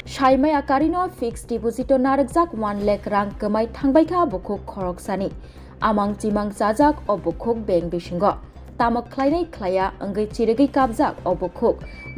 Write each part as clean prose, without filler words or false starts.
Shaimaya Karino fixed deposit narakjak 1 lakh rang kemai thangbaikha bokuk khoroksani amang chimang jajak obokuk bank bisingo tamak khlainai khlaya angai chiregi kabjak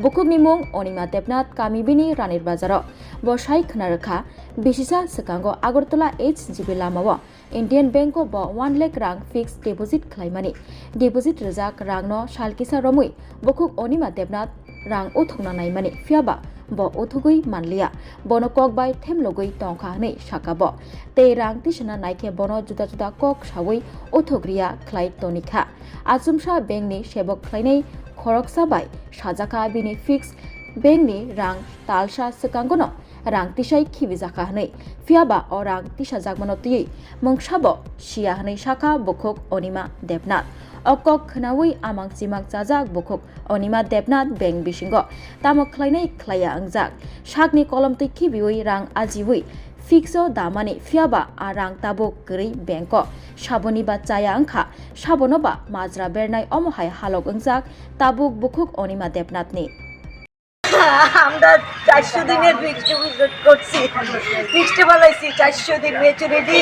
bokuk nimung Onima Debnath Kamibini Ranir Bazaro bosai khnarakha bisisa sekango Agartala HGB lamao Indian Bank bo 1 lakh rang fixed deposit khlaimani deposit rejak rangno salkisa romui bokuk Onima Debnath rang uthokna naimani fiaba bo uthugui manlia bono kok bai themlogui tongkha nei sakabo te rang tisana naike bono juda juda kok sawui uthogriya khlai tonikha asumsa bank ni sebok khlainai khoroksa bai sajaka bini fix bank ni rang talsa sekangono rang tisai khibijaka nei fiaba orang tisa jagmano tui mungsabo sia hanei saka bokok Onima Debnath okok khnawi amang chimang jajak bokok Onima Debnath bank bisingo tamok khlainai khlaya angjak sakni kolom tui khibiwi rang ajiwi fixo damani fiaba arang tabok gri banko saboni ba chaya angkha sabono ba majra bernai omohai halok angjak tabuk bokok Onima Debnath ni আমরা 400 দিনের fixed deposit করছি fixed বলাইছি 400 দিন maturity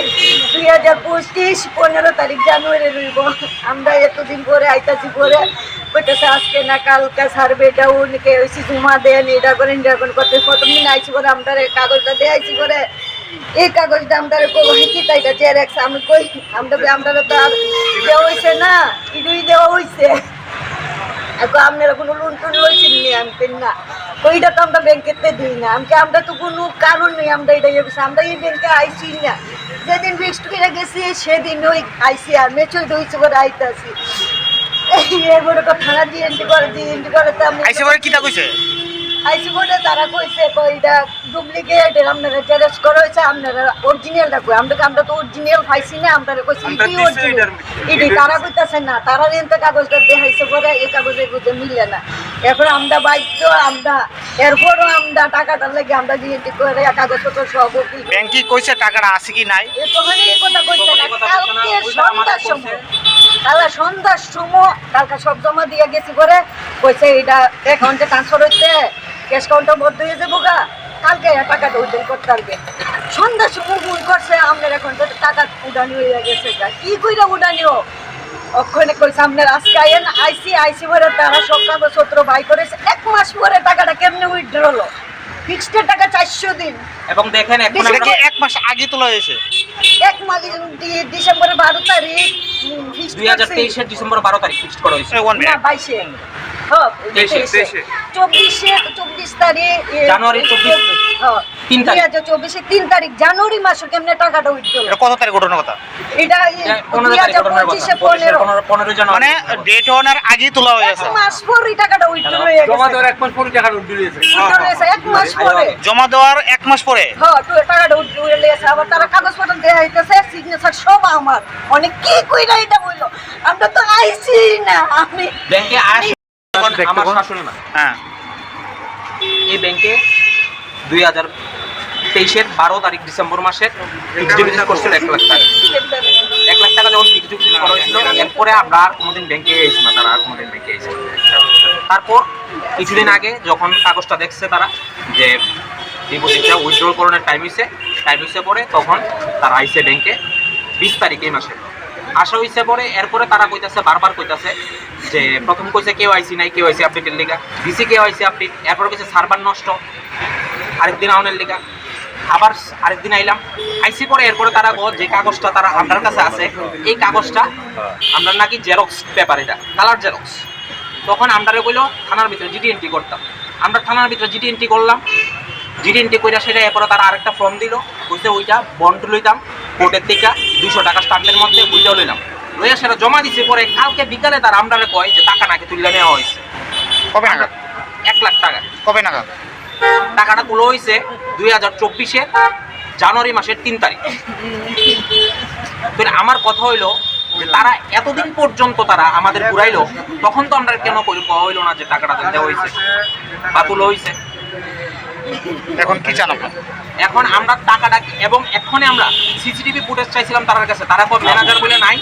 2025 15 তারিখ জানুয়ারি রইব আমরা এতদিন পরে আইতাছি পরে কইতাছে আজকে না কালকে সার্ভে ডাউন কে ওইসি জমা দেন এটা করেন করতে প্রথম দিন আইছি পরে আমরা কাগজটা দেখাইছি পরে এই কাগজটা আমরা কই কি তাইটা জেরক্স আমি কই আমরা তো আর দেওয়া হইছে না ইডুই দেওয়া হইছে এখন আপনারা কোনো লোন টোন লইছেন নি আমি না ওইটা তো আমরা ব্যাংকেতে দিই না আমরা তো কোনো কারণ নেই আমরা এটা আমরা এই ব্যাংকে আইসি না যেদিন ফিক্সড করে গেছি সেদিন ওই আইসি আর মেচুর হয়েছে করে আইতাছি এরপরে থানা ডিএনটি করে তো আমি আইসি করে কিটা কইছে আইসি বলে তারা কইছে কইটা ডুপ্লিকেট আপনারা জেরক্স করা হয়েছে আপনারা অরিজিনাল রাখো আমরা তো অরিজিনাল পাইছি না আমরা কইছি এটি তারা কইতাছে না তারা এনতে কাগজটা দেখাইছে পরে এই কাগজের মধ্যে মিলে না এখন আমরা বাধ্য আমরা এরপরও আমরা টাকাটা লাগে আমরা ডিএনটি করে কাগজপত্র সব ব্যাংকে কইছে টাকাটা আছে কি নাই এতখানি এই কথা কইছে না কালকে সন্ধ্যার সময় সন্ধ্যার সময় কালকে সব জমা দিয়ে গেছি করে কইছে এটা অ্যাকাউন্টে ট্রান্সফার হইতে ক্যাশ কাউন্টার বন্ধ হয়ে যাবো গা কালকে টাকাটা উদ্ধার করতে পারবে সন্ধ্যার সময় ফোন করছে আপনার এখন তো টাকা উডানি হয়ে গেছে কি কইরা উডানিও ওখানে কইছে আপনার আজকে আইন আইসি পরে তারা সব কাগজপত্র বাই করেছে 1 মাস পরে টাকাটা কেমনে উইথড্র হলো ফিক্সড টাকা 400 দিন এবং দেখেন এখন কি 1 মাস আগে তোলা হয়েছে 1 মাস ডিসেম্বরের 12 তারিখ 2023 এর ডিসেম্বর 12 তারিখ ফিক্সড করা হয়েছে না 22 হ্যাঁ 24 তারিখ জানুয়ারি 24 হ্যাঁ 3 তারিখ 2024 3 তারিখ জানুয়ারি মাসে কেমনে টাকাটা উইথড্র এটা কত তারিখ ঘটনার কথা এটা 15 জানুয়ারি মানে ডেট ওনার আগে তোলা হয়েছে 1 মাস পরে টাকাটা উইথড্র হয়ে গেছে জমা দেওয়ার 1 মাস পরে টাকাটা উইথড্র হয়েছে 1 মাস পরে জমা দেওয়ার 1 মাস পরে হ্যাঁ তো টাকাটা উইথড্র হয়ে গেছে আবার তারা কাগজপত্র দেয়া হইতেছে সিগনেচার সব আমার অনেক কি কইরা এটা বললো আমরা তো আইছি না আমি ব্যাংকে আসি আমার শাসন না হ্যাঁ এই ব্যাংকে 2023 এর 12 তারিখ ডিসেম্বর মাসের ফিক্সড ডিপোজিট করছিল 1 লাখ টাকা 1 লাখ টাকা যখন ফিক্সড ডিপোজিট করা হয়েছিল এরপরে আমরা আর কোনোদিন ব্যাংকে এসেছি না তারা আর কোনোদিন ব্যাংকে এসেছি তারপর কিছুদিন আগে যখন কাগজটা দেখছে তারা যে ডিপোজিটটা উইথড্র করানোর টাইম হয়েছে পরে তখন তারা আইসে ব্যাংকে 20 তারিখ এই মাসে আসা হয়েছে পরে এরপরে তারা কইতাছে বারবার কইতাছে যে প্রথম কইছে কেওআইসি নাই কেওআইসি আপডেটের লিগা দিছি কেওআইসি আপডেট এরপরে কইছে সার্ভার নষ্ট আরেকদিন আউনের লিগা আবার আরেকদিন আইসি পরে এরপরে তারা যে কাগজটা তারা আপনার কাছে আছে এই কাগজটা আমরা নাকি জেরক্স পেপার এটা কালার জেরক্স তখন আমরা কইলো থানার ভিতরে জিডি এন্ট্রি করতাম আমরা থানার ভিতরে জিডি এন্ট্রি করলাম জিডি এন্ট্রি কইরা সেটা এরপরে তারা আরেকটা ফর্ম দিল কইছে ওইটা বন্ড লইতাম কোর্টের থেকে 200 টাকা স্ট্যাম্পের মধ্যে বুঝাও লইলাম লইয়া সেটা জমা দিছে পরে কালকে বিকালে তারা আমরা কয় যে টাকা নাকি তুলে নেওয়া হয়েছে কবে নাগাদ 1 লাখ টাকা কবে নাগাদ টাকাটা তুলো হয়েছে 2024 এর জানুয়ারি মাসের 3 তারিখ তো আমার কথা হইলো যে তারা এতদিন পর্যন্ত তারা আমাদের ঘুরাইলো তখন তো আমরা কেন হইলো না যে টাকাটা দেওয়া হয়েছে বা তুলো হয়েছে এখন কি চান আপনার এখন আমরা টাকাটা এবং এখনই আমরা সিসিটিভি ফুটেজ চাইছিলাম তার কাছে তারা কো ম্যানেজার বলে নাই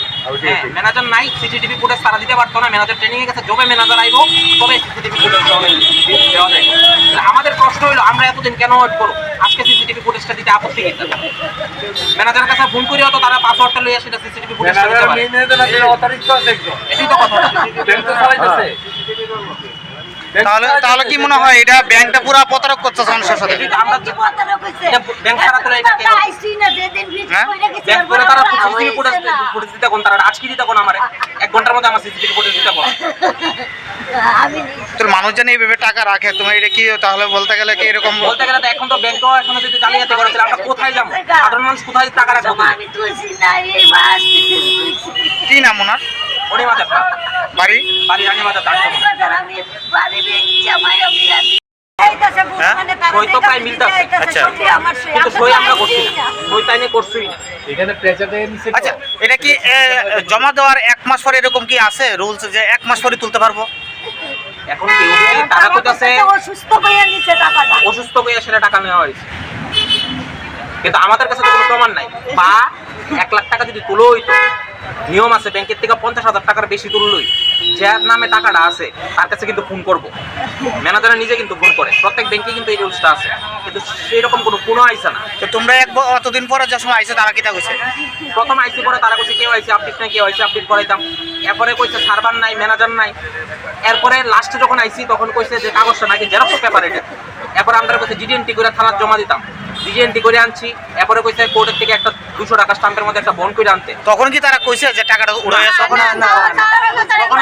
ম্যানেজার নাই সিসিটিভি ফুটেজ তারা দিতে পারতো না ম্যানেজার ট্রেনিং এ গেছে যবে ম্যানেজার আইবো তবে সিসিটিভি ফুটেজ দেওয়া হবে এতদিন কেন ওয়েট করো? আজকে সিসিটিভি ফুটেজটা দিতে আপত্তি কি? ম্যানেজারের কাছে ফোন করিও তো তারা পাসওয়ার্ডটা লইয়া সেটা সিসিটিভি ফুটেজটা দিতে ম্যানেজার পারে। মেইনের জন্য অতিরিক্ত আছে একজন। এটাই তো কথা। ব্যাংক তো চালাইতেছে। তাহলে কি মনে হয় এটা ব্যাংকটা পুরো প্রতারক করছে মানুষের সাথে? এটাই তো আমরা কি কথা কইছে এটা ব্যাংক ছাড়া তো এটা আমরা আইছি না যেদিন ফিক্স হ্যাঁ? কইরা গেছি ব্যাংক করে তারা সিসিটিভি ফুটেজ ফুটেজ দিতে কোন তারা আজকে দিতে কোন আমারে 1 ঘন্টার মধ্যে আমার সিসিটিভি ফুটেজ দিতে কোন। আমি তোর মানুষজন এইভাবে টাকা রাখে, তোমার এটা কি তাহলে বলতে গেলে কি এরকম? বলতে গেলে তো এখন তো ব্যাংকও এখনো যদি জালিয়াতি করে তাহলে আমরা কোথায় যাবো? সাধারণ মানুষ কোথায় টাকা রাখবো? আমি তুলছি না এই মাস কি নাম ওনার? অনিমাদ একটা বাড়ি? বাড়ি রানীমাদা তার জন্য আমি বাড়ি জামাই আমি এইটাছে বুঝমানে তারা সই তো প্রায় মিলতাছে। আচ্ছা। আমার সই কিন্তু সই আমরা করছি না, সই তাই নিয়ে করছই না। এখানে প্রেসার দিয়ে নিচে আচ্ছা, এটা কি জমা দেওয়ার 1 মাস পরে এরকম কি আছে রুলস যে 1 মাস পরে তুলতে পারবো? এখন কেউ যদি টাকা কইতাছে অসুস্থ হয়ে নিচে টাকাটা অসুস্থ হয়ে সেটা টাকা নেওয়া হয়েছে, কিন্তু আমাদের কাছে তো কোনো প্রমাণ নাই। বা 1 লাখ টাকা যদি তুলো হইতো, নিয়ম আছে ব্যাংকের থেকে 50,000 টাকার বেশি তুললই যার নামে টাকাটা আছে তার কাছে কিন্তু ফোন করবো। ম্যানেজার নিজে কিন্তু ফোন করে, প্রত্যেক ব্যাংকে কিন্তু এই রুলসটা আছে, কিন্তু সেই রকম কোনো আইসা না। তো তোমরা অতদিন পরে যে সময় আইছে তারা কি তা কইছে? প্রথম আইসি পরে তারা কইছে কেউ আইসি আপডেট নাই, কেউ আইসি আপডেট করাইতাম। এরপরে কইছে সার্ভার নাই, ম্যানেজার নাই। এরপরে লাস্টে যখন আইসি তখন কইছে যে কাগজটা নাকি জেরক্স পেপার এটা। এরপরে আমরা কইছে জিডিএনটি করে থানার জমা দিতাম, জিডিএনটি করে আনছি। এরপরে কইছে কোর্টের থেকে একটা 200 টাকা স্টাম্পের মধ্যে একটা বন্ড করে আনতে। তখন কি তারা কইছে যে টাকাটা উড়ে গেছে? তখন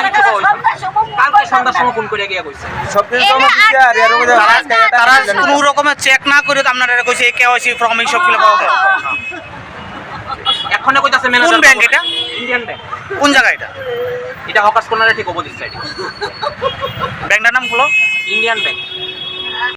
আমি কি কইছি? কালকে সন্ধ্যার সময় ফোন করে গিয়ে কইছে তারা কোনো রকমের চেক না করে তো আপনারা কইছে কেওয়াইসি ফর্ম এই সব ফিল আপ হবে। এখনো কইতাছে কোন ম্যানেজার ব্যাংক এটা? Indian bank. কোন জায়গা এটা? এটা হকার্স কর্নারের ঠিক অপোজিট সাইডে ব্যাংকটার নাম হলো ইন্ডিয়ান ব্যাংক।